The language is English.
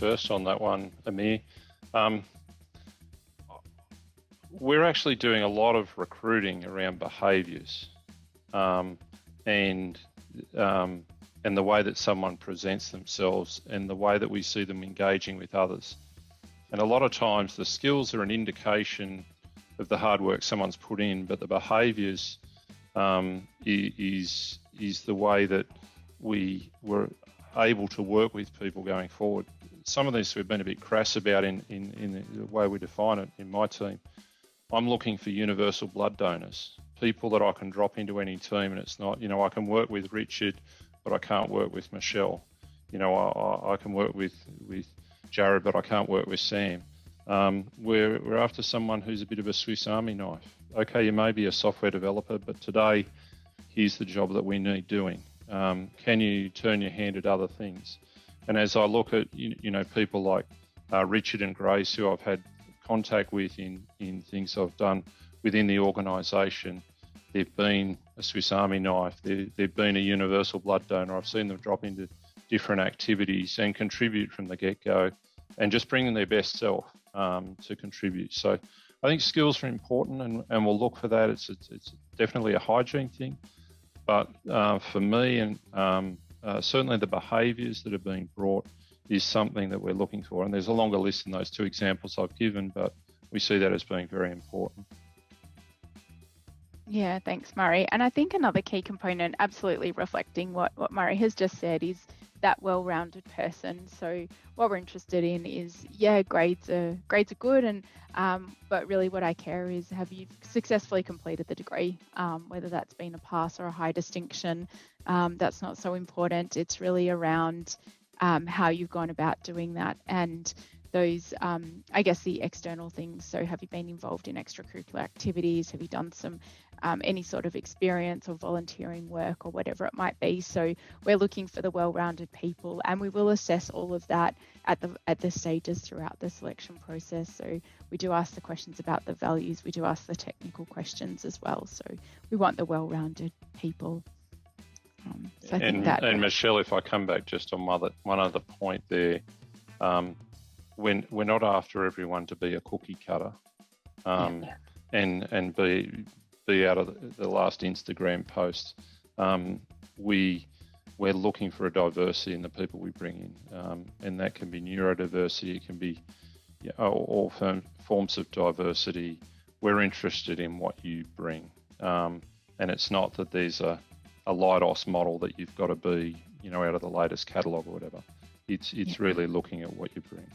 first on that one, Amir. We're actually doing a lot of recruiting around behaviours, and the way that someone presents themselves and the way that we see them engaging with others. And a lot of times the skills are an indication of the hard work someone's put in, but the behaviours is the way that we were able to work with people going forward. Some of this we've been a bit crass about in the way we define it in my team. I'm looking for universal blood donors, people that I can drop into any team, and it's not, I can work with Richard, but I can't work with Michelle. I can work with Jared, but I can't work with Sam. We're after someone who's a bit of a Swiss Army knife. Okay, you may be a software developer, but today, here's the job that we need doing. Can you turn your hand at other things? And as I look at, people like Richard and Grace, who I've had contact with in things I've done within the organisation, they've been a Swiss Army knife, they've been a universal blood donor. I've seen them drop into different activities and contribute from the get-go and just bring in their best self to contribute. So I think skills are important, and we'll look for that. It's definitely a hygiene thing. But for me, and certainly the behaviours that are being brought is something that we're looking for. And there's a longer list than those two examples I've given, but we see that as being very important. Yeah, thanks, Murray. And I think another key component, absolutely reflecting what Murray has just said, is that well-rounded person. So what we're interested in is, grades are good, and but really what I care is, have you successfully completed the degree? Whether that's been a pass or a high distinction, that's not so important. It's really around how you've gone about doing that, and those, the external things. So have you been involved in extracurricular activities? Have you done some any sort of experience or volunteering work or whatever it might be? So we're looking for the well-rounded people, and we will assess all of that at the stages throughout the selection process. So we do ask the questions about the values, we do ask the technical questions as well. So we want the well-rounded people. So I think that. And Michelle, if I come back just on one other point there, we're not after everyone to be a cookie cutter, and be out of the last Instagram post. We're looking for a diversity in the people we bring in, and that can be neurodiversity, it can be all forms of diversity. We're interested in what you bring, and it's not that there's a Leidos model that you've got to be, out of the latest catalogue or whatever. It's really looking at what you bring.